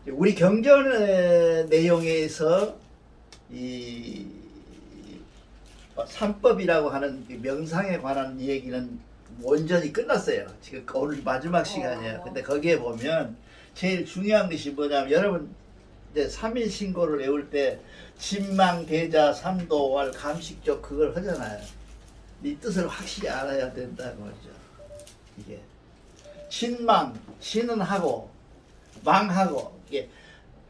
우리 경전 내용에서 이 삼법이라고 하는 명상에 관한 얘기는 온전히 끝났어요. 지금 오늘 마지막 시간이에요. 근데 거기에 보면 제일 중요한 것이 뭐냐면, 여러분 이제 3일 신고를 외울 때 진망, 대자, 삼도왈, 감식적 그걸 하잖아요. 이 뜻을 확실히 알아야 된다는 거죠. 이게 진망, 진은 하고 망하고, 이게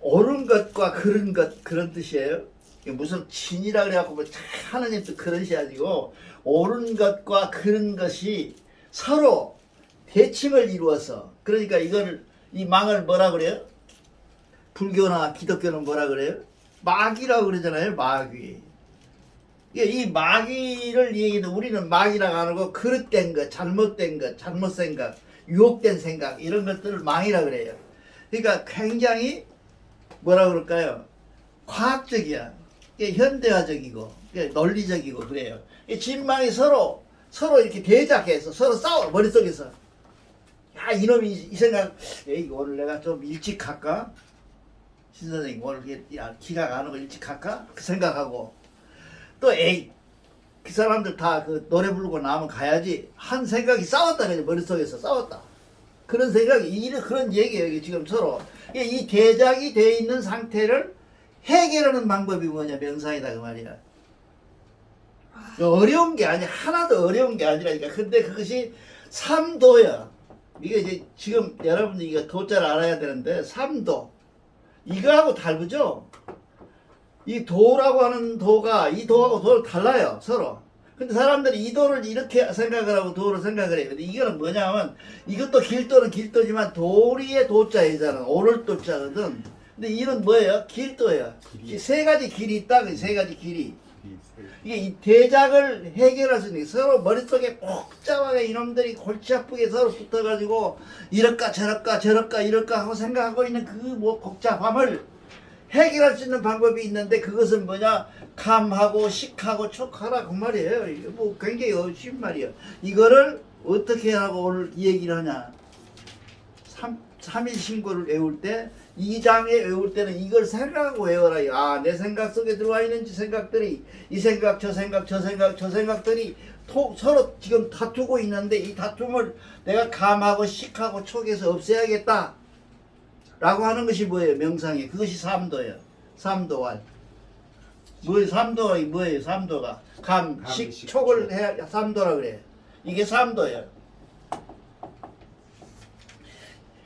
옳은 것과 그른 것, 그런 뜻이에요. 이게 무슨 진이라 그래갖고 뭐 하느님 또 그런 시 아니고, 옳은 것과 그른 것이 서로 대칭을 이루어서, 그러니까 이걸, 이 망을 뭐라 그래요? 불교나 기독교는 뭐라 그래요? 마귀라고 그러잖아요. 마귀. 이 마귀를 얘기해도 우리는 마귀라고 안 하고, 그릇된 것, 잘못된 것, 잘못 생각, 유혹된 생각, 이런 것들을 망이라 그래요. 그러니까 굉장히 뭐라 그럴까요? 과학적이야. 현대화적이고 논리적이고 그래요. 진망이 서로 이렇게 대작해서 서로 싸워, 머릿속에서. 야, 이놈이 이 생각, 에이, 오늘 내가 좀 일찍 갈까? 신 선생님 오늘 야, 기가 가는 거 일찍 갈까? 그 생각하고, 또 에이, 그 사람들 다 그 노래 부르고 나면 가야지 한 생각이 싸웠다. 그냥 머릿속에서 싸웠다. 그런 생각이, 그런 얘기예요. 이게 지금 서로 이 대작이 돼 있는 상태를 해결하는 방법이 뭐냐? 명상이다 그 말이야. 어려운 게 아니야. 하나도 어려운 게 아니라니까. 근데 그것이 삼도야. 이게 이제 지금 여러분들 이거 도자를 알아야 되는데, 삼도 이거하고 다르죠. 이 도라고 하는 도가 이 도하고 도를 달라요, 서로. 근데 사람들이 이 도를 이렇게 생각을 하고 도를 생각을 해요. 근데 이거는 뭐냐면, 이것도 길도는 길도지만 도리의 도자이잖아. 오를 도자거든. 근데 이는 뭐예요? 길도예요. 세 가지 길이 있다. 그 세 가지 길이. 이게 이 대작을 해결할 수 있는, 서로 머릿속에 복잡하게 이놈들이 골치 아프게 서로 붙어가지고 이럴까 저럴까 저럴까 이럴까 하고 생각하고 있는 그 뭐 복잡함을 해결할 수 있는 방법이 있는데, 그것은 뭐냐? 감하고 식하고 촉하라 그 말이에요. 이게 뭐 굉장히 쉬운 말이에요. 이거를 어떻게 하고 오늘 이 얘기를 하냐? 3일 신고를 외울 때, 2장에 외울 때는 이걸 생각하고 외워라. 아, 내 생각 속에 들어와 있는 생각들이, 이 생각 저 생각 저 생각 저 생각들이 서로 지금 다투고 있는데, 이 다툼을 내가 감하고 식하고 촉해서 없애야겠다 라고 하는 것이 뭐예요? 명상이. 그것이 삼도예요. 삼도왈. 뭐예요? 삼도가 뭐예요? 삼도가 감, 식, 촉을 해야 삼도라 그래요. 이게 삼도예요.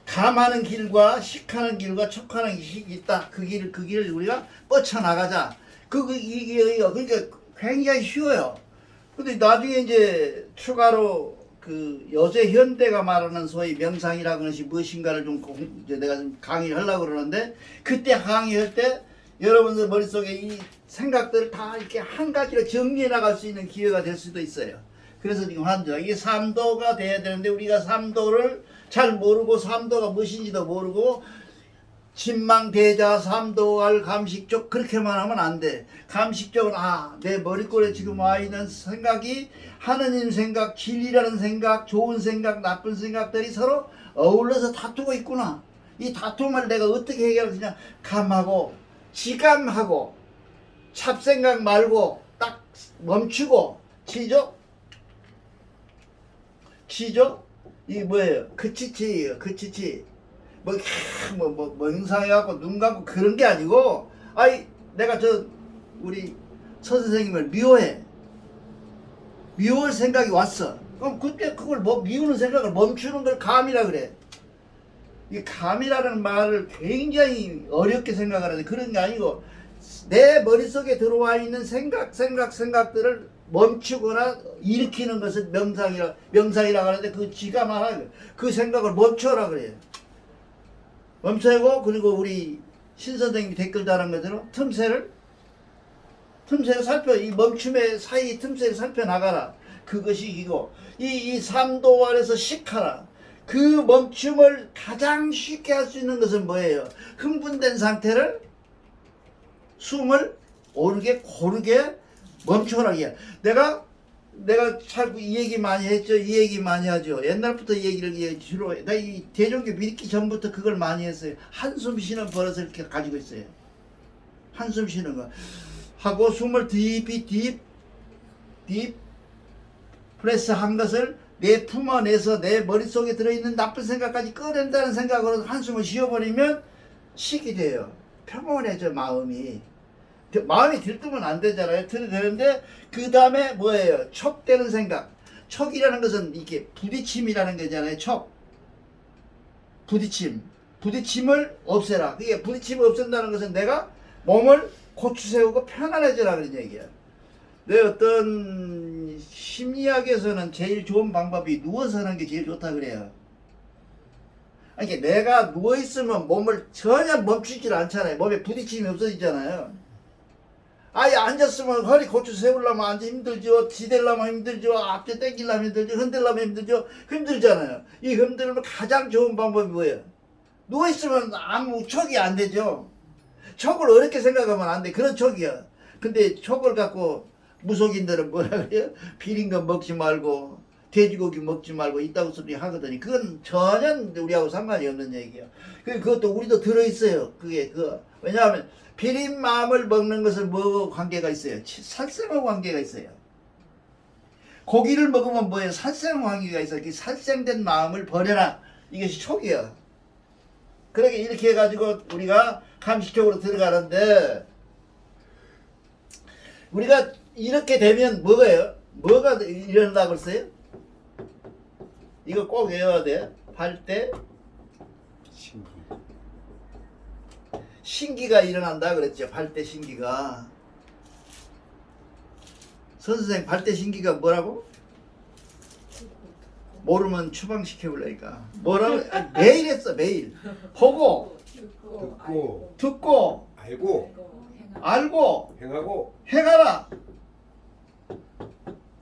감하는 길과 식하는 길과 촉하는 길이 있다. 그 길을 우리가 뻗쳐나가자. 이게 그러니까 굉장히 쉬워요. 근데 나중에 이제 추가로 그 요새 현대가 말하는 소위 명상이라는 것이 무엇인가를 좀 이제 내가 좀 강의를 하려고 그러는데, 그때 강의할 때 여러분들 머릿속에 이 생각들을 다 이렇게 한 가지로 정리해 나갈 수 있는 기회가 될 수도 있어요. 그래서 지금 한자, 이게 삼도가 돼야 되는데, 우리가 삼도를 잘 모르고, 삼도가 무엇인지도 모르고, 진망, 대자, 삼도알, 감식적 그렇게만 하면 안 돼. 감식적은 내 머릿속에 지금 와 있는 생각이 하느님 생각, 진리라는 생각, 좋은 생각, 나쁜 생각들이 서로 어울려서 다투고 있구나. 이 다툼을 내가 어떻게 해결할 거냐? 감하고 지감하고 잡생각 말고 딱 멈추고 치죠? 이게 뭐예요? 그치치예요. 그치치. 명상해갖고 눈 감고 그런 게 아니고, 내가 우리 선생님을 미워할 생각이 왔어. 그럼 그때 그걸 미우는 생각을 멈추는 걸 감이라 그래. 이 감이라는 말을 굉장히 어렵게 생각하는데, 그런 게 아니고, 내 머릿속에 들어와 있는 생각들을 멈추거나 일으키는 것을 명상이라고 하는데, 그 지가 말하는 그 생각을 멈춰라 그래요. 멈춰고, 그리고 우리 신 선생님이 댓글 달은 것처럼 틈새를 살펴, 이 멈춤의 사이 틈새를 살펴나가라. 그것이 이거. 이 삼도안에서 식하라. 그 멈춤을 가장 쉽게 할 수 있는 것은 뭐예요? 흥분된 상태를, 숨을 고르게 멈춰라. 내가 내가 자꾸 이 얘기 많이 했죠. 이 얘기 많이 하죠. 옛날부터 이 얘기를 주로 나 이 대종교 믿기 전부터 그걸 많이 했어요. 한숨 쉬는 버릇을 이렇게 가지고 있어요. 한숨 쉬는 거 하고 숨을 딥 프레스 한 것을 내 품어내서 내 머릿속에 들어있는 나쁜 생각까지 꺼낸다는 생각으로 한숨을 쉬어버리면 쉬게 돼요. 평온해져 마음이. 마음이 들뜨면 안 되잖아요. 들어되는데 그 다음에 뭐예요? 척되는 생각. 척이라는 것은 이게 부딪힘이라는 거잖아요. 척. 부딪힘을 없애라. 그게 부딪힘을 없앤다는 것은 내가 몸을 고추 세우고 편안해져라 그런 얘기야. 내 어떤 심리학에서는 제일 좋은 방법이 누워서 하는 게 제일 좋다 그래요. 그러니까 내가 누워있으면 몸을 전혀 멈추질 않잖아요. 몸에 부딪힘이 없어지잖아요. 아예 앉았으면 허리 고추 세우려면 앉아 힘들죠. 지대려면 힘들죠. 앞에 당기려면 힘들죠. 흔들려면 힘들죠. 힘들잖아요. 이 흔들면 가장 좋은 방법이 뭐예요? 누워있으면 아무 척이 안 되죠. 척을 어렵게 생각하면 안 돼. 그런 척이야. 근데 척을 갖고 무속인들은 뭐라 그래요? 비린 거 먹지 말고 돼지고기 먹지 말고 이따구 소리 하거든요. 그건 전혀 우리하고 상관이 없는 얘기야. 그것도 우리도 들어있어요. 그게 왜냐하면 비린 마음을 먹는 것은 뭐 관계가 있어요? 살생과 관계가 있어요. 고기를 먹으면 뭐예요? 살생 관계가 있어요. 그 살생된 마음을 버려라. 이것이 촉이야. 그렇게 이렇게 해가지고 우리가 감식적으로 들어가는데 우리가 이렇게 되면 뭐가 일어난다고 그랬어요? 이거 꼭 외워야 돼. 발대 신기가 일어난다 그랬죠. 발대 신기가. 선생님 발대 신기가 뭐라고? 모르면 추방시켜볼라니까. 뭐라고? 매일 했어 매일. 보고 듣고 알고 행하라.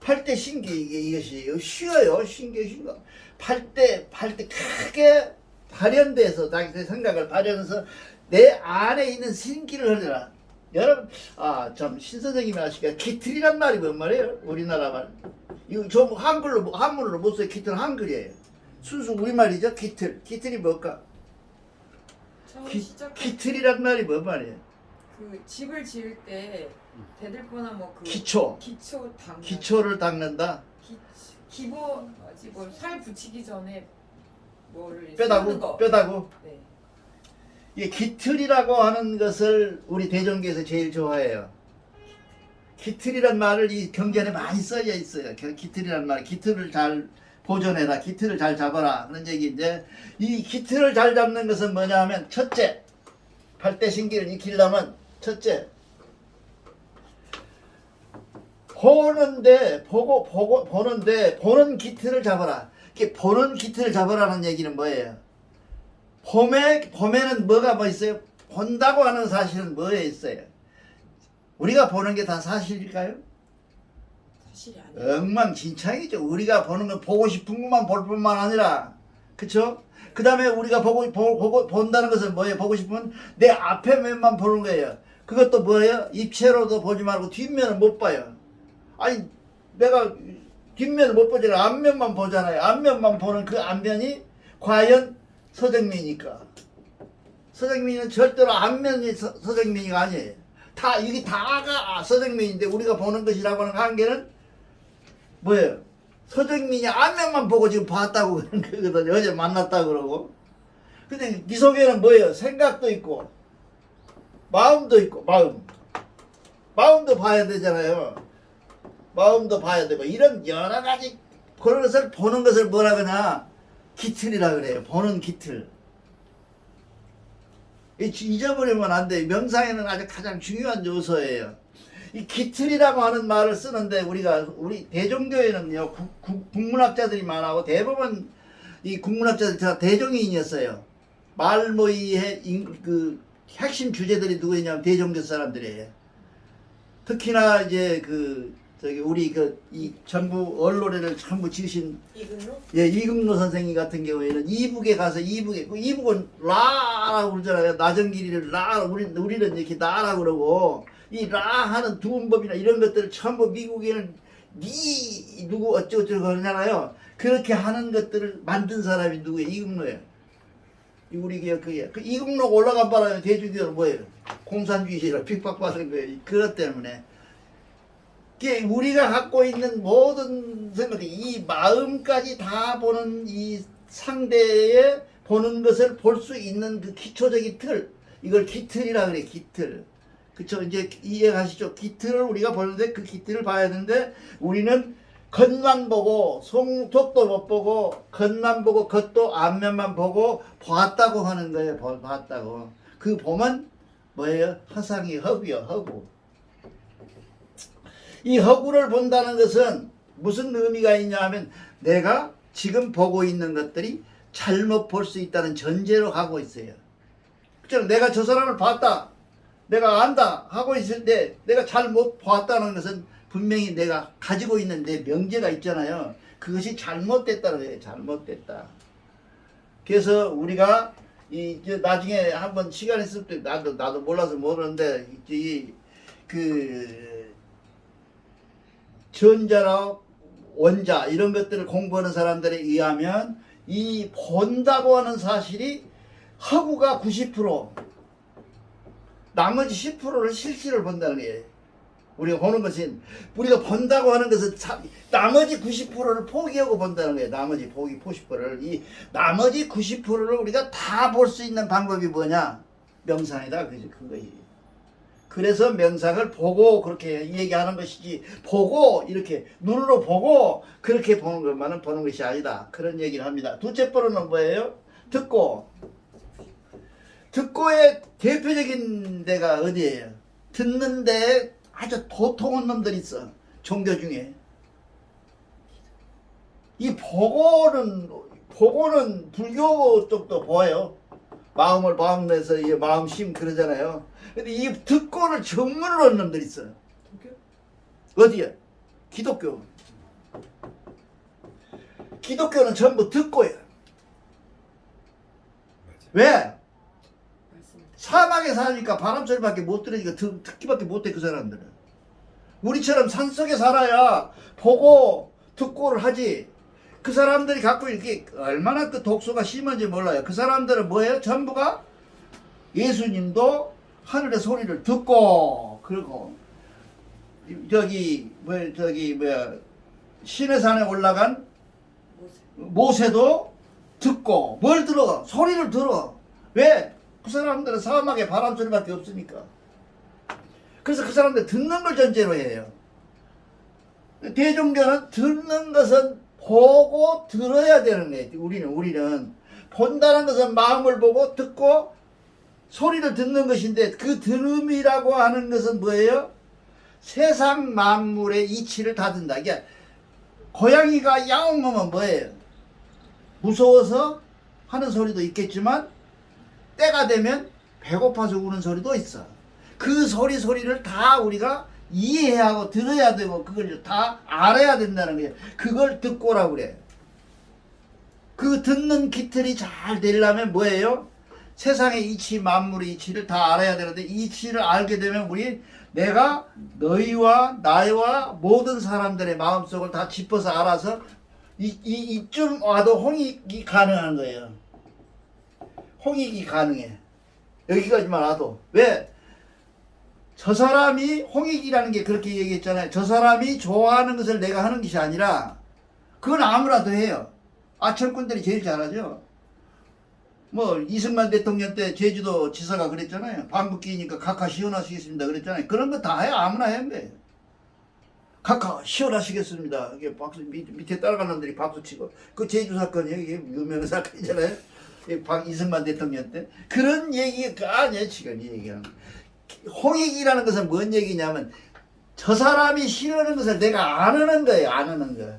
팔대 신기 이것이 쉬워요. 신기가 팔대 크게 발현돼서 자기 생각을 발현해서 내 안에 있는 신기를 흘려라. 여러분 참 신선생님이 아시니까 기틀이란 말이 뭔 말이에요? 우리나라 말. 이거 좀 한글로 못 써요. 기틀 한글이에요. 순수 우리말이죠. 기틀이 뭘까? 기틀이란 말이 뭔 말이에요? 그 집을 지을 때 대들보나 뭐 기초를 닦는다. 살 붙이기 전에 뭐를 뼈다구. 네. 이 기틀이라고 하는 것을 우리 대종교에서 제일 좋아해요. 기틀이란 말을 이 경전에 많이 써져 있어요. 기틀이란 말, 기틀을 잘 보존해라, 기틀을 잘 잡아라 그런 얘기인데 이 기틀을 잘 잡는 것은 뭐냐 하면 첫째, 발대신기를 익히려면 첫째 보는데 보는 기틀을 잡아라. 이렇게 보는 기틀을 잡아라는 얘기는 뭐예요? 봄에는 뭐가 있어요? 본다고 하는 사실은 뭐에 있어요? 우리가 보는 게 다 사실일까요? 사실이 아니에요. 엉망진창이죠. 우리가 보는 건 보고 싶은 것만 볼 뿐만 아니라, 그쵸? 그 다음에 우리가 본다는 것은 뭐예요? 보고 싶으면 내 앞에 면만 보는 거예요. 그것도 뭐예요? 입체로도 보지 말고 뒷면은 못 봐요. 아니, 내가 뒷면을 못 보잖아요. 앞면만 보잖아요. 앞면만 보는 그 앞면이 과연 서정민이니까. 서정민은 절대로 앞면이 서정민이가 아니에요. 이게 다가 서정민인데 우리가 보는 것이라고 하는 관계는 뭐예요? 서정민이 앞면만 보고 지금 봤다고 그런 거거든요. 어제 만났다고 그러고. 근데 네 속에는 뭐예요? 생각도 있고 마음도 있고 마음도 봐야 되잖아요. 마음도 봐야 되고 이런 여러 가지 그런 것을 보는 것을 뭐라 그러나 기틀이라 그래요. 보는 기틀. 잊어버리면 안 돼. 명상에는 아주 가장 중요한 요소예요. 이 기틀이라고 하는 말을 쓰는데 우리 대종교에는요 국문학자들이 많아고 대부분 이 국문학자들 다 대종인이었어요. 말모이의 그 핵심 주제들이 누구냐면 대종교 사람들이에요. 특히나 이제 우리 이 전부 언론을 전부 지으신 이금노 선생님 같은 경우에는 이북에 가서 이북은 라라고 그러잖아요. 나정길이를 라 우리는 이렇게 나라고 그러고 이 라 하는 두음법이나 이런 것들을 전부 미국에는 네 누구 어쩌고저쩌고 그러잖아요. 그렇게 하는 것들을 만든 사람이 누구예요? 이금노예요. 우리 그 이금노가 올라간 바람에 대중교회는 뭐예요? 공산주의라 핍박받은 거예요. 그것 때문에 우리가 갖고 있는 모든 생각이 이 마음까지 다 보는 이 상대의 보는 것을 볼 수 있는 그 기초적인 틀, 이걸 기틀이라 그래. 기틀. 그쵸? 이제 이해가시죠? 기틀을 우리가 보는데 그 기틀을 봐야 되는데 우리는 겉만 보고 속도 못 보고 겉만 보고 겉도 앞면만 보고 봤다고 하는 거예요. 봤다고. 그 보면 뭐예요? 허상이 허구요. 허구. 이 허구를 본다는 것은 무슨 의미가 있냐 하면 내가 지금 보고 있는 것들이 잘못 볼 수 있다는 전제로 하고 있어요. 그렇죠? 내가 저 사람을 봤다, 내가 안다 하고 있을 때 내가 잘못 봤다는 것은 분명히 내가 가지고 있는 내 명제가 있잖아요. 그것이 잘못됐다는 거예요. 잘못됐다. 그래서 우리가 나중에 한번 시간 있을 때 나도 몰라서 모르는데 그 전자나 원자 이런 것들을 공부하는 사람들에 의하면 이 본다고 하는 사실이 허구가 90% 나머지 10%를 실질을 본다는 거예요. 우리가 보는 것은 우리가 본다고 하는 것은 나머지 90%를 포기하고 본다는 거예요. 나머지 포기 90%를 이 나머지 90%를 우리가 다 볼 수 있는 방법이 뭐냐? 명상이다. 그거예요. 그래서 명상을 보고 그렇게 얘기하는 것이지 보고 이렇게 눈으로 보고 그렇게 보는 것만은 보는 것이 아니다. 그런 얘기를 합니다. 둘째 번호는 뭐예요? 듣고의 대표적인 데가 어디예요? 듣는데 아주 도통한 놈들이 있어. 종교 중에. 이 보고는 불교 쪽도 보여요. 마음에서 마음심 그러잖아요. 근데 이 듣고를 전문으로 하는 놈들이 있어요. 어디야? 기독교. 기독교는 전부 듣고예요. 왜? 사막에 사니까 바람소리밖에 못 들으니까 듣기밖에 못해 그 사람들은. 우리처럼 산속에 살아야 보고 듣고를 하지. 그 사람들이 갖고 이렇게 얼마나 그 독소가 심한지 몰라요. 그 사람들은 뭐예요? 전부가 예수님도 하늘의 소리를 듣고 그리고 시내산에 올라간 모세도 듣고 뭘 들어? 소리를 들어. 왜? 그 사람들은 사막에 바람소리밖에 없으니까. 그래서 그 사람들 듣는 걸 전제로 해요. 대종교는 듣는 것은 보고 들어야 되는 거예요. 우리는 본다는 것은 마음을 보고 듣고 소리를 듣는 것인데 그 들음이라고 하는 것은 뭐예요? 세상 만물의 이치를 다 든다. 이게 고양이가 야옹하면 뭐예요? 무서워서 하는 소리도 있겠지만 때가 되면 배고파서 우는 소리도 있어. 그 소리를 다 우리가 이해해야 하고 들어야 되고 그걸 다 알아야 된다는 거예요. 그걸 듣고라고 그래. 그 듣는 기틀이 잘 되려면 뭐예요? 세상의 이치, 만물의 이치를 다 알아야 되는데 이 이치를 알게 되면 내가 너희와 나와 모든 사람들의 마음속을 다 짚어서 알아서 이쯤 와도 홍익이 가능한 거예요. 홍익이 가능해. 여기까지만 와도. 왜? 저 사람이 홍익이라는 게 그렇게 얘기했잖아요. 저 사람이 좋아하는 것을 내가 하는 것이 아니라 그건 아무라도 해요. 아철꾼들이 제일 잘하죠. 이승만 대통령 때 제주도 지사가 그랬잖아요. 방귀 끼니까 각하 시원하시겠습니다 그랬잖아요. 그런 거 다 해요. 아무나 하는 거예요. 각하 시원하시겠습니다. 이게 박수 밑에 따라가는 놈들이 박수 치고 그 제주 사건이 이게 유명한 사건이잖아요. 이승만 대통령 때 그런 얘기가 아니에요. 지금 이 얘기하는 홍익이라는 것은 뭔 얘기냐면 저 사람이 싫어하는 것을 내가 안 하는 거예요. 안 하는 거.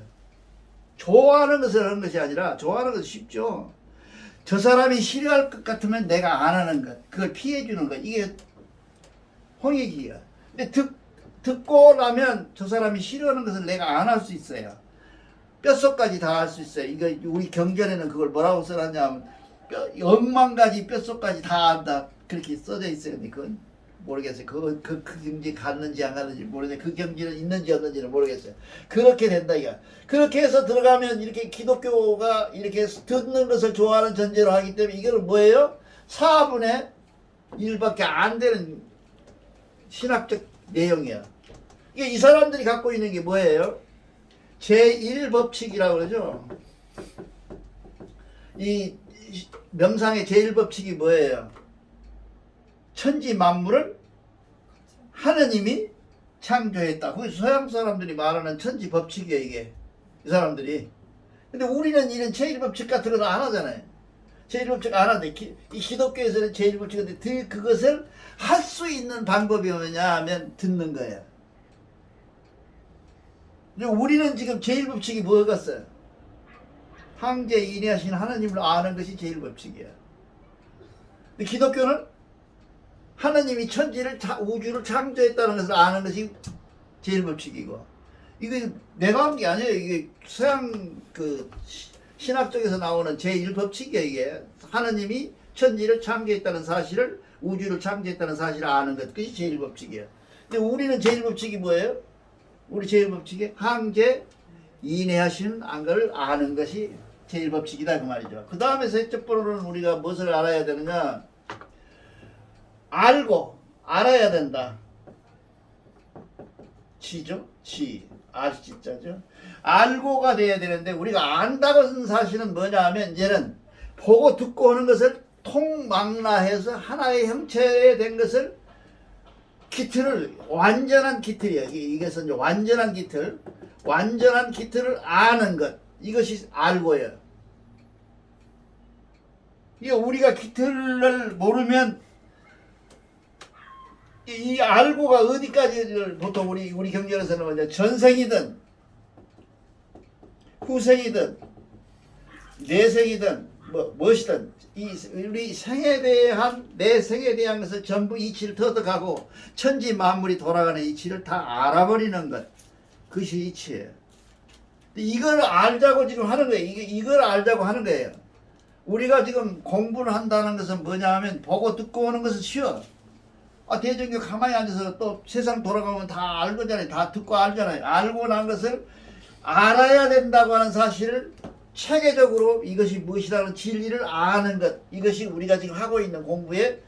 좋아하는 것을 하는 것이 아니라 좋아하는 것은 쉽죠. 저 사람이 싫어할 것 같으면 내가 안 하는 것. 그걸 피해 주는 거. 이게 홍익이야. 근데 듣고 나면 저 사람이 싫어하는 것을 내가 안 할 수 있어요. 뼛속까지 다 할 수 있어요. 이거 우리 경전에는 그걸 뭐라고 써놨냐면 10,000가지 뼛속까지 다 안다. 그렇게 써져 있어요. 근데 그건 모르겠어요. 그 경지 갔는지 안 갔는지 모르겠어요. 그 경지는 있는지 없는지는 모르겠어요. 그렇게 된다 이거. 그렇게 해서 들어가면 이렇게 기독교가 이렇게 듣는 것을 좋아하는 전제로 하기 때문에 이거는 뭐예요? 4분의 1밖에 안 되는 신학적 내용이야. 이게 이 사람들이 갖고 있는 게 뭐예요? 제1법칙이라고 그러죠. 이 명상의 제1법칙이 뭐예요? 천지 만물을 하느님이 창조했다. 그게 서양 사람들이 말하는 천지 법칙이에요, 이게. 이 사람들이. 근데 우리는 이런 제1법칙 같은 걸 안 하잖아요. 제1법칙 안 하는데, 이 기독교에서는 제1법칙인데, 그것을 할 수 있는 방법이 뭐냐 하면 듣는 거예요. 우리는 지금 제1법칙이 뭐겠어요? 황제 인내하신 하나님을 아는 것이 제1법칙이야. 근데 기독교는 하나님이 천지를 우주를 창조했다는 것을 아는 것이 제1법칙이고, 이게 내가 한 게 아니에요. 이게 서양 그 신학 쪽에서 나오는 제1법칙이에요. 이게 하나님이 천지를 창조했다는 사실을, 우주를 창조했다는 사실을 아는 것, 그것이 제1법칙이에요. 근데 우리는 제1법칙이 뭐예요? 우리 제1법칙이 황제 인내하시는 걸 아는 것이 제1법칙이다 그 말이죠. 그 다음에 셋째번으로는 우리가 무엇을 알아야 되느냐? 알고 알아야 된다. 지죠? 지. 알지자죠. 알고가 돼야 되는데 우리가 안다고 하는 사실은 뭐냐 하면 이제는 보고 듣고 하는 것을 통망라해서 하나의 형체에 된 것을 기틀을 완전한 기틀이에요. 이것은 이제 완전한 기틀을 아는 것. 이것이 알고예요. 이게 우리가 기틀을 모르면 이 알고가 어디까지를 보통 우리 경전에서는 뭐냐, 전생이든 후생이든 내생이든 무엇이든 우리 생에 대한 내 생에 대한 것을 전부 이치를 터득하고 천지 만물이 돌아가는 이치를 다 알아버리는 것, 그것이 이치예요. 이걸 알자고 지금 하는 거예요. 이걸 알자고 하는 거예요. 우리가 지금 공부를 한다는 것은 뭐냐 하면 보고 듣고 오는 것은 쉬워. 대전교 가만히 앉아서 또 세상 돌아가면 다 알거잖아요. 다 듣고 알잖아요. 알고 난 것을 알아야 된다고 하는 사실을 체계적으로 이것이 무엇이라는 진리를 아는 것, 이것이 우리가 지금 하고 있는 공부의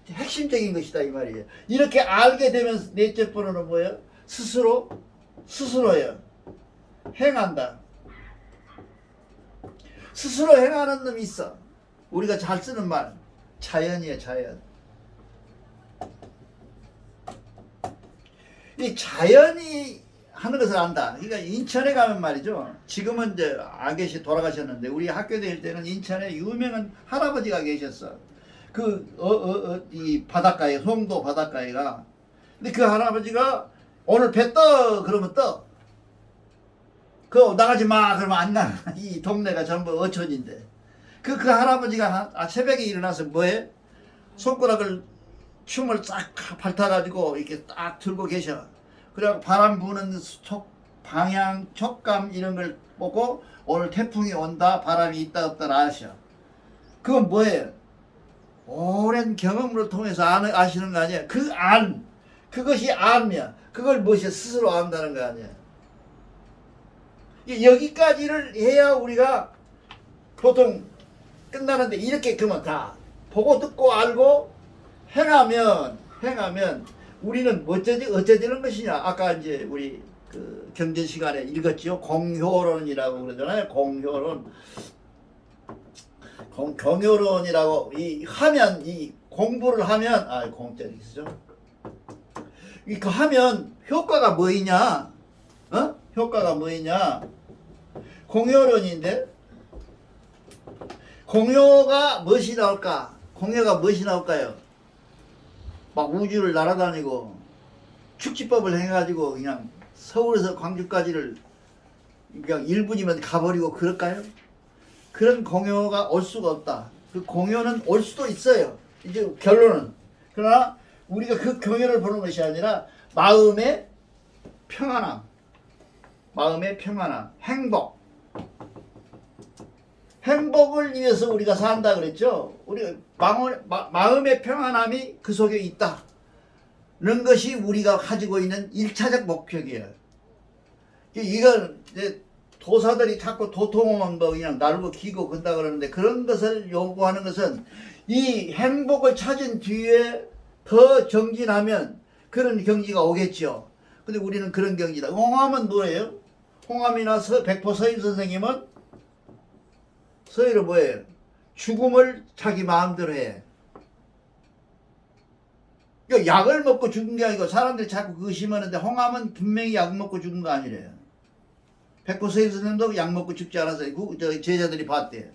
핵심적인 것이다 이 말이에요. 이렇게 알게 되면 넷째 번호는 뭐예요? 스스로예요. 행한다. 스스로 행하는 놈이 있어. 우리가 잘 쓰는 말, 자연이에요. 자연. 이 자연이 하는 것을 안다. 그러니까 인천에 가면 말이죠. 지금은 이제 안 계시 돌아가셨는데 우리 학교 다닐 때는 인천에 유명한 할아버지가 계셨어. 이 바닷가에, 송도 바닷가에가. 근데 그 할아버지가 오늘 배 떠 그러면 떠. 그거 나가지 마 그러면 안 나. 이 동네가 전부 어촌인데. 그 할아버지가 새벽에 일어나서 뭐해? 손가락을 춤을 싹 밟아가지고 이렇게 딱 들고 계셔. 그래갖고 바람 부는 방향, 촉감 이런 걸 보고 오늘 태풍이 온다, 바람이 있다 없다를 아셔. 그건 뭐예요? 오랜 경험을 통해서 아시는 거 아니야? 그것이 암이야. 그걸 무엇이 스스로 안다는 거 아니야? 여기까지를 해야 우리가 보통 끝나는데 이렇게 그러면 다 보고 듣고 알고 행하면 우리는 어쩌지는 것이냐. 아까 이제 우리 그 경전 시간에 읽었지요. 공효론이라고 그러잖아요. 공효론이라고 이 공부를 하면 공짜리 쓰죠. 이거 하면 효과가 뭐이냐? 효과가 뭐이냐? 공효론인데 공효가 무엇이 나올까? 공효가 무엇이 나올까요? 막 우주를 날아다니고 축지법을 해가지고 그냥 서울에서 광주까지를 그냥 1분이면 가버리고 그럴까요? 그런 공효가 올 수가 없다. 그 공효는 올 수도 있어요. 이제 결론은. 그러나 우리가 그 공효를 보는 것이 아니라 마음의 평안함, 행복을 위해서 우리가 산다 그랬죠. 우리 마음의 평안함이 그 속에 있다. 것이 우리가 가지고 있는 1차적 목적이에요. 이건 이제 도사들이 자꾸 도통만 뭐 그냥 날고 기고 건다 그러는데, 그런 것을 요구하는 것은 이 행복을 찾은 뒤에 더 정진하면 그런 경지가 오겠죠. 근데 우리는 그런 경지다. 홍암은 뭐예요? 홍암이나 백포 서일 선생님은 서일은 뭐예요? 죽음을 자기 마음대로 해. 그러니까 약을 먹고 죽은 게 아니고, 사람들이 자꾸 그거 심하는데 홍암은 분명히 약 먹고 죽은 거 아니래요. 백포 서일 선생님도 약 먹고 죽지 않았어요. 저 제자들이 봤대요.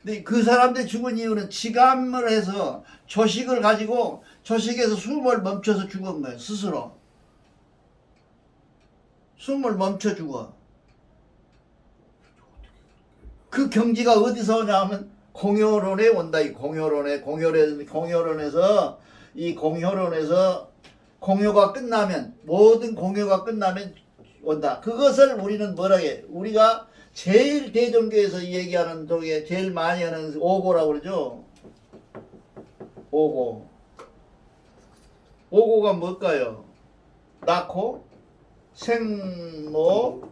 근데 그 사람들이 죽은 이유는 치감을 해서 조식을 가지고 조식에서 숨을 멈춰서 죽은 거예요. 스스로 숨을 멈춰 죽어. 그 경지가 어디서 오냐 하면 공효론에 온다. 이 공효론에서 이 공효론에서 공효가 끝나면, 모든 공효가 끝나면 온다. 그것을 우리는 뭐라 해? 우리가 제일 대종교에서 얘기하는 쪽에 제일 많이 하는 오고라고 그러죠. 오고. 오고가 뭘까요? 낳고 생로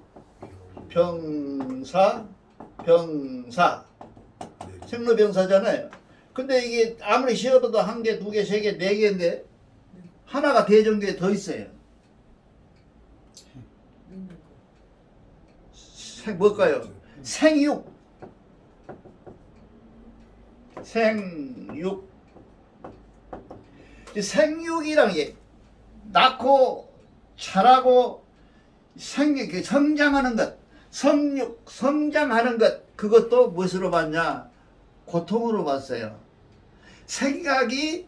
병사 병사. 생로병사잖아요. 근데 이게 아무리 쉬어도 한 개, 두 개, 세 개, 네 개인데 하나가 대종교에 더 있어요. 뭘까요? 생육. 생육. 생육이란 게 낳고 자라고 성장하는 것, 성장하는 것, 그것도 무엇으로 봤냐? 고통으로 봤어요. 생각이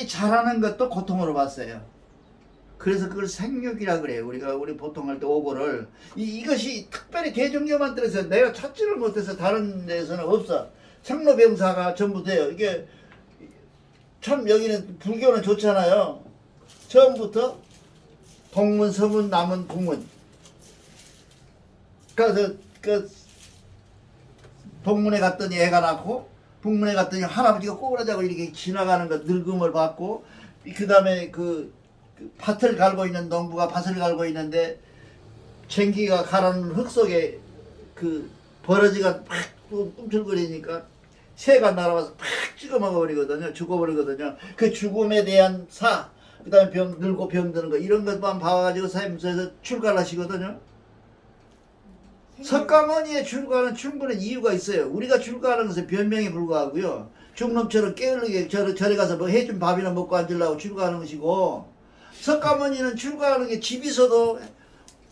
자라는 것도 고통으로 봤어요. 그래서 그걸 생육이라 그래요. 우리 보통 할 때 오고를. 이것이 특별히 대종교만 들어서 내가 찾지를 못해서 다른 데서는 없어. 생로병사가 전부 돼요. 이게 참 여기는 불교는 좋잖아요. 처음부터 동문, 서문, 남문, 북문. 그래서 그 동문에 갔더니 애가 낳고, 북문에 갔더니 할아버지가 꼬부라지고 이렇게 지나가는 것, 늙음을 받고, 그 다음에 그 밭을 갈고 있는 농부가 밭을 갈고 있는데 쟁기가 가라앉는 흙 속에 그 버러지가 팍 꿈틀거리니까 새가 날아와서 팍 찍어 먹어버리거든요. 죽어버리거든요. 그 죽음에 대한 그 다음에 늙고 병드는 거, 이런 것만 봐가지고 사임에서 출가를 하시거든요. 석가모니의 출가는 충분한 이유가 있어요. 우리가 출가하는 것은 변명에 불과하고요. 중놈처럼 게을르게 절에 가서 뭐 해준 밥이나 먹고 앉으려고 출가하는 것이고, 석가모니는 출가하는 게 집에서도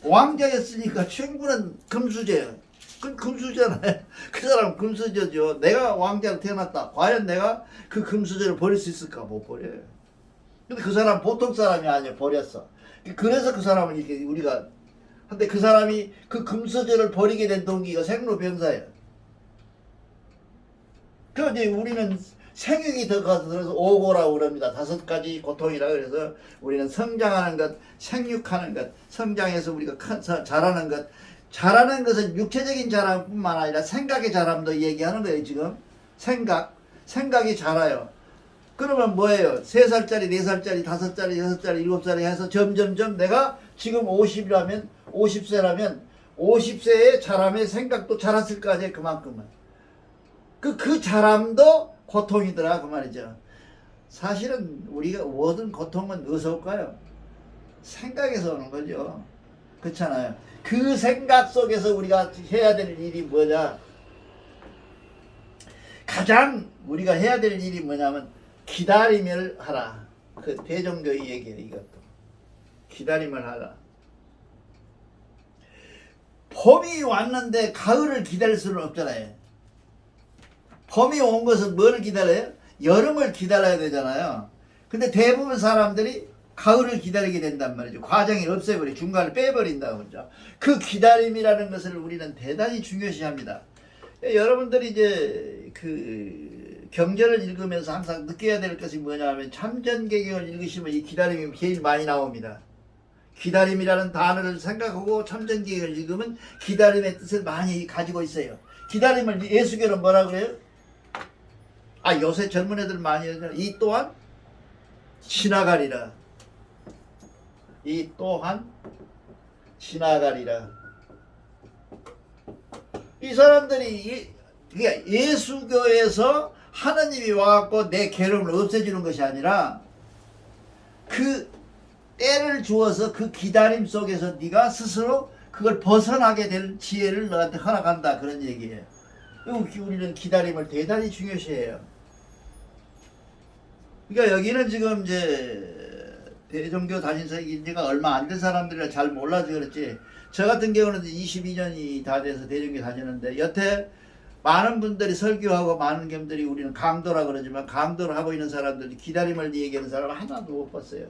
왕자였으니까 충분한 금수저예요. 그 금수저잖아요. 그 사람은 금수저죠. 내가 왕자로 태어났다. 과연 내가 그 금수저를 버릴 수 있을까? 못 버려요. 근데 그 사람 보통 사람이 아니에요. 버렸어. 그래서 그 사람은 이렇게 우리가, 근데 그 사람이 그 금수저를 버리게 된 동기가 생로병사예요. 그런데 우리는 생육이 더 가서 들어서 오고라고 그럽니다. 5가지 고통이라 그래서 우리는 성장하는 것, 생육하는 것, 성장해서 우리가 자라는 것, 자라는 것은 육체적인 자람뿐만 아니라 생각의 자람도 얘기하는 거예요. 지금 생각이 자라요. 그러면 뭐예요? 3살짜리, 4살짜리, 5살짜리, 6살짜리, 7살이 해서 점점점 내가 지금 50이라면 50세라면 50세에 자람의 생각도 자랐을 거 아니에요. 그만큼은. 그 자람도 고통이더라 그 말이죠. 사실은 우리가 모든 고통은 어디서 올까요? 생각에서 오는 거죠. 그렇잖아요. 그 생각 속에서 우리가 해야 될 일이 뭐냐? 가장 우리가 해야 될 일이 뭐냐면 기다림을 하라. 그 대종교의 얘기예요. 이것도 기다림을 하라. 봄이 왔는데 가을을 기다릴 수는 없잖아요. 봄이 온 것은 뭐를 기다려요? 여름을 기다려야 되잖아요. 근데 대부분 사람들이 가을을 기다리게 된단 말이죠. 과정이 없애버려, 중간을 빼버린다고 그러죠. 그 기다림이라는 것을 우리는 대단히 중요시합니다. 여러분들이 이제 그 경전을 읽으면서 항상 느껴야 될 것이 뭐냐 하면, 참전개경을 읽으시면 이 기다림이 제일 많이 나옵니다. 기다림이라는 단어를 생각하고 참전개경을 읽으면 기다림의 뜻을 많이 가지고 있어요. 기다림을 예수교는 뭐라 그래요? 요새 젊은 애들 많이 하잖아요. 이 또한 지나가리라. 이 또한 지나가리라. 이 사람들이 그러니까 예수교에서 하나님이 와갖고 내 괴로움을 없애주는 것이 아니라 그 때를 주어서 그 기다림 속에서 네가 스스로 그걸 벗어나게 될 지혜를 너한테 허락한다, 그런 얘기예요. 우리는 기다림을 대단히 중요시해요. 그러니까 여기는 지금 이제 대종교 다닌 지가 얼마 안 된 사람들이라 잘 몰라서 그렇지, 저 같은 경우는 22년이 다 돼서 대종교 다니는데 여태 많은 분들이 설교하고 많은 분들이 우리는 강도라 그러지만 강도를 하고 있는 사람들이 기다림을 얘기하는 사람 하나도 못 봤어요.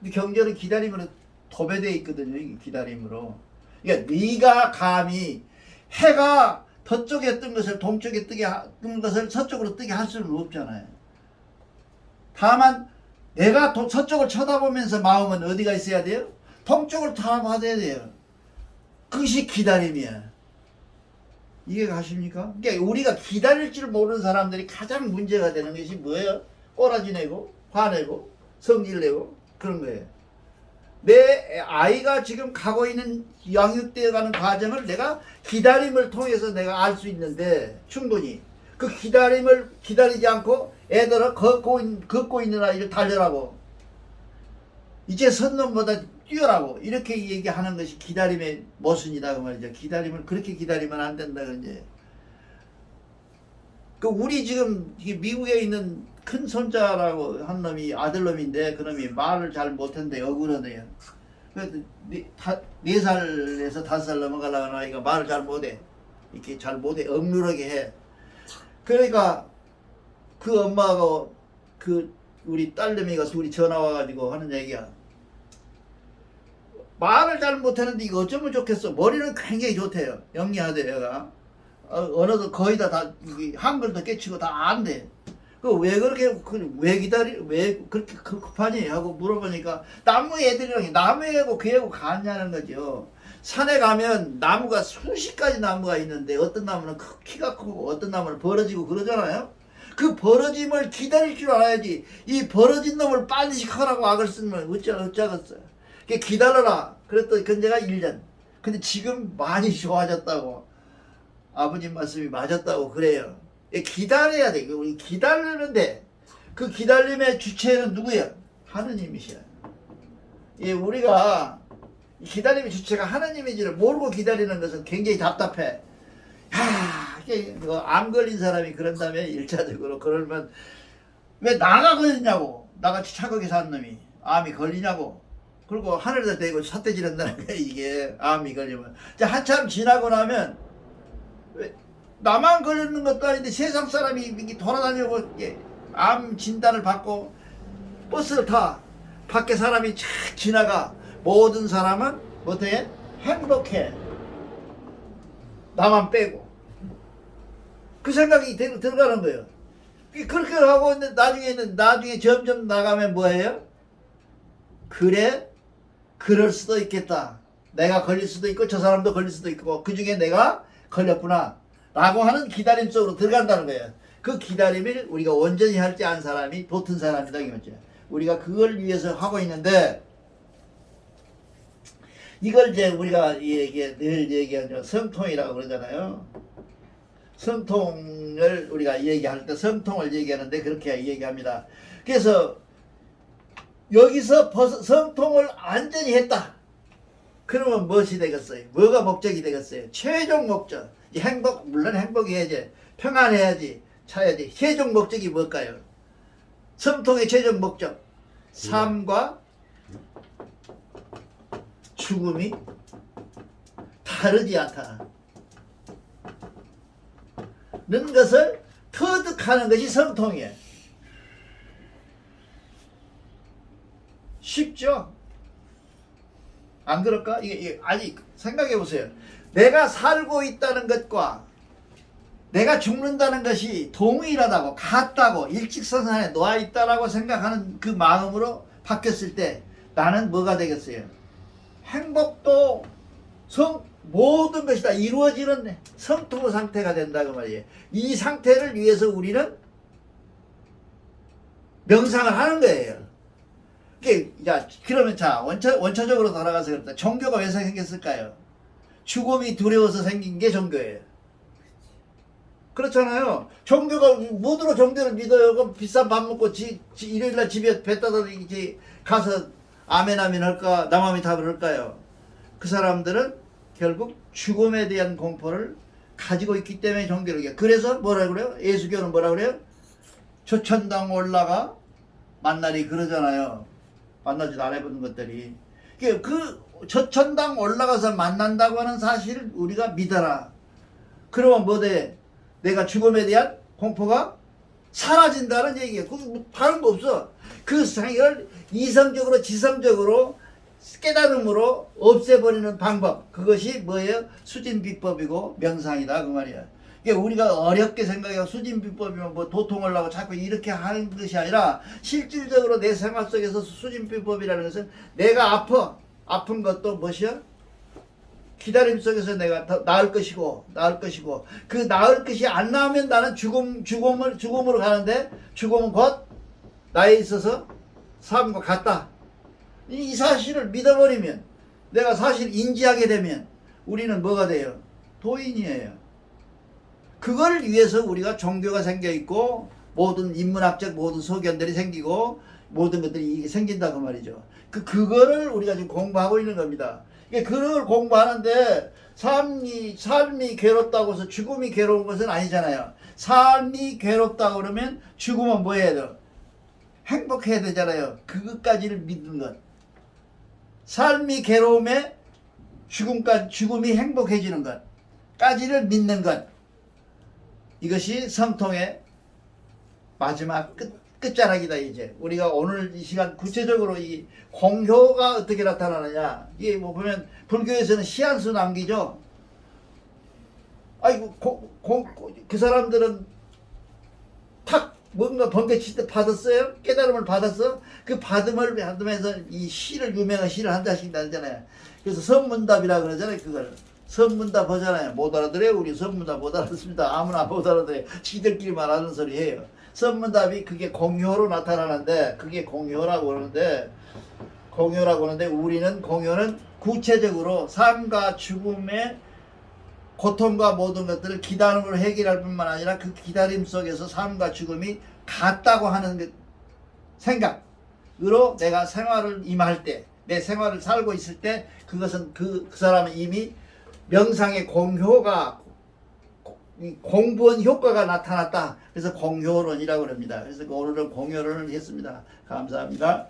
근데 경전은 기다림으로 도배되어 있거든요. 이게 기다림으로. 그러니까 네가 감히 해가 서쪽에 뜬 것을 동쪽에 뜬 것을 서쪽으로 뜨게 할 수는 없잖아요. 다만 내가 서쪽을 쳐다보면서 마음은 어디가 있어야 돼요? 동쪽을 쳐다봐야 돼요. 그것이 기다림이야. 이해 가십니까? 그러니까 우리가 기다릴 줄 모르는 사람들이 가장 문제가 되는 것이 뭐예요? 꼬라지 내고 화내고 성질내고 그런 거예요. 내 아이가 지금 가고 있는 양육되어 가는 과정을 내가 기다림을 통해서 내가 알 수 있는데, 충분히 그 기다림을 기다리지 않고 애들은 걷고 있는 아이를 달려라고, 이제 선 놈보다 뛰어라고 이렇게 얘기하는 것이 기다림의 모순이다 그 말이죠. 기다림을 그렇게 기다리면 안 된다 그런지. 그 우리 지금 미국에 있는 큰 손자라고 한 놈이 아들놈인데 그 놈이 말을 잘 못했는데 억울하네요. 그래서 4살에서 5살 넘어가려고 하는 아이가 말을 잘 못해. 이렇게 잘 못해. 억누르게 해. 그러니까 그 엄마하고 그 우리 딸내미가 둘이 전화 와가지고 하는 얘기야. 말을 잘 못하는데 이거 어쩌면 좋겠어. 머리는 굉장히 좋대요. 영리하대요. 얘가. 언어도 거의 다 한글도 깨치고 다 안돼. 그 왜 그렇게 왜 그렇게 급하니 하고 물어보니까 나무 애들이랑 나무애고 걔하고 같냐는 거죠. 산에 가면 나무가 수십 가지 나무가 있는데 어떤 나무는 키가 크고 어떤 나무는 벌어지고 그러잖아요. 그 벌어짐을 기다릴 줄 알아야지. 이 벌어진 놈을 반드시 커라고 악을 쓰면 어쩌겠어요. 기다려라. 그랬더니 근제가 1년. 근데 지금 많이 좋아졌다고. 아버님 말씀이 맞았다고 그래요. 기다려야 돼. 우리 기다리는데 그 기다림의 주체는 누구야? 하느님이시야. 우리가 기다림의 주체가 하느님인지를 모르고 기다리는 것은 굉장히 답답해. 암 걸린 사람이 그런다면 1차적으로 그러면 왜 나가 걸리냐고. 나같이 착하게 산 놈이 암이 걸리냐고. 그리고 하늘에다 대고 삿대 지른다는 거야. 이게 암이 걸리면. 한참 지나고 나면 왜 나만 걸리는 것도 아닌데 세상 사람이 이렇게 돌아다니고 암 진단을 받고 버스를 타. 밖에 사람이 쫙 지나가. 모든 사람은 어떻게? 행복해. 나만 빼고. 그 생각이 들어가는 거예요. 그렇게 하고 있는데 나중에 점점 나가면 뭐예요? 그래? 그럴 수도 있겠다. 내가 걸릴 수도 있고 저 사람도 걸릴 수도 있고 그 중에 내가 걸렸구나 라고 하는 기다림 속으로 들어간다는 거예요. 그 기다림을 우리가 온전히 할지 안 사람이 도튼 사람이다 이거죠. 우리가 그걸 위해서 하고 있는데, 이걸 이제 우리가 늘 얘기하죠. 성통이라고 그러잖아요. 성통을 우리가 얘기할 때 성통을 얘기하는데 그렇게 얘기합니다. 그래서 여기서 성통을 완전히 했다. 그러면 무엇이 되겠어요? 뭐가 목적이 되겠어요? 최종 목적. 행복, 물론 행복해야지. 평안해야지. 차야지. 최종 목적이 뭘까요? 성통의 최종 목적. 삶과 죽음이 다르지 않다. 는 것을 터득하는 것이 성통이에요. 쉽죠? 안 그럴까? 이게 아니 생각해 보세요. 내가 살고 있다는 것과 내가 죽는다는 것이 동일하다고 같다고 일직선상에 놓아 있다라고 생각하는 그 마음으로 바뀌었을 때 나는 뭐가 되겠어요? 행복도 모든 것이 다 이루어지는 성통 상태가 된다고 말이에요. 이 상태를 위해서 우리는 명상을 하는 거예요. 야, 그러면 자, 원초적으로 돌아가서 그렇다. 종교가 왜 생겼을까요? 죽음이 두려워서 생긴 게 종교예요. 그렇잖아요. 종교가, 뭐들어 종교를 믿어요? 그럼 비싼 밥 먹고 일요일날 집에 배 따다 가서 아멘 아멘 할까? 남아미탑을 할까요? 그 사람들은 결국 죽음에 대한 공포를 가지고 있기 때문에 종교를 이겨. 그래서 뭐라 그래요? 예수교는 뭐라 그래요? 초천당 올라가 만나리 그러잖아요. 만나지도 안 해본 것들이. 그 초천당 올라가서 만난다고 하는 사실을 우리가 믿어라. 그러면 뭐 돼? 내가 죽음에 대한 공포가 사라진다는 얘기예요. 그 다른 거 없어. 그 생각을 이성적으로 지성적으로 깨달음으로 없애버리는 방법, 그것이 뭐예요? 수진비법이고 명상이다 그 말이야. 그러니까 우리가 어렵게 생각해요. 수진비법이면 뭐 도통을 하고 자꾸 이렇게 하는 것이 아니라 실질적으로 내 생활 속에서 수진비법이라는 것은 내가 아픈 것도 무엇이야? 기다림 속에서 내가 더 나을 것이고 그 나을 것이 안 나오면 나는 죽음으로 가는데 죽음은 곧 나에 있어서 삶과 같다. 이 사실을 믿어버리면, 내가 사실 인지하게 되면 우리는 뭐가 돼요? 도인이에요. 그걸 위해서 우리가 종교가 생겨 있고 모든 인문학적 모든 소견들이 생기고 모든 것들이 생긴다 그 말이죠. 그거를 우리가 지금 공부하고 있는 겁니다. 그걸 공부하는데 삶이 괴롭다고 해서 죽음이 괴로운 것은 아니잖아요. 삶이 괴롭다고 그러면 죽음은 뭐 해야 돼요? 행복해야 되잖아요. 그것까지를 믿는 것. 삶이 괴로움에 죽음이 행복해지는 것까지를 믿는 것. 이것이 성통의 마지막 끝자락이다. 이제 우리가 오늘 이 시간 구체적으로 이 공효가 어떻게 나타나느냐, 이게 뭐 보면 불교에서는 시한수 남기죠. 아이고 그 사람들은 탁 뭔가 번개칠 때 받았어요? 깨달음을 받았어? 그 받음을 받으면서 이 시를, 유명한 시를 한 자씩 나잖아요. 그래서 선문답이라 그러잖아요. 그걸 선문답 하잖아요. 못 알아들어요. 우리 선문답 못 알아듣습니다. 아무나 못 알아들어요. 지들끼리만 하는 소리 해요. 선문답이 그게 공효로 나타나는데, 그게 공효라고 하는데 우리는 공효는 구체적으로 삶과 죽음의 고통과 모든 것들을 기다림으로 해결할 뿐만 아니라 그 기다림 속에서 삶과 죽음이 같다고 하는 생각으로 내가 생활을 임할 때, 내 생활을 살고 있을 때, 그것은 그 사람은 이미 명상의 공효가, 공부한 효과가 나타났다. 그래서 공효론이라고 합니다. 그래서 오늘은 공효론을 했습니다. 감사합니다.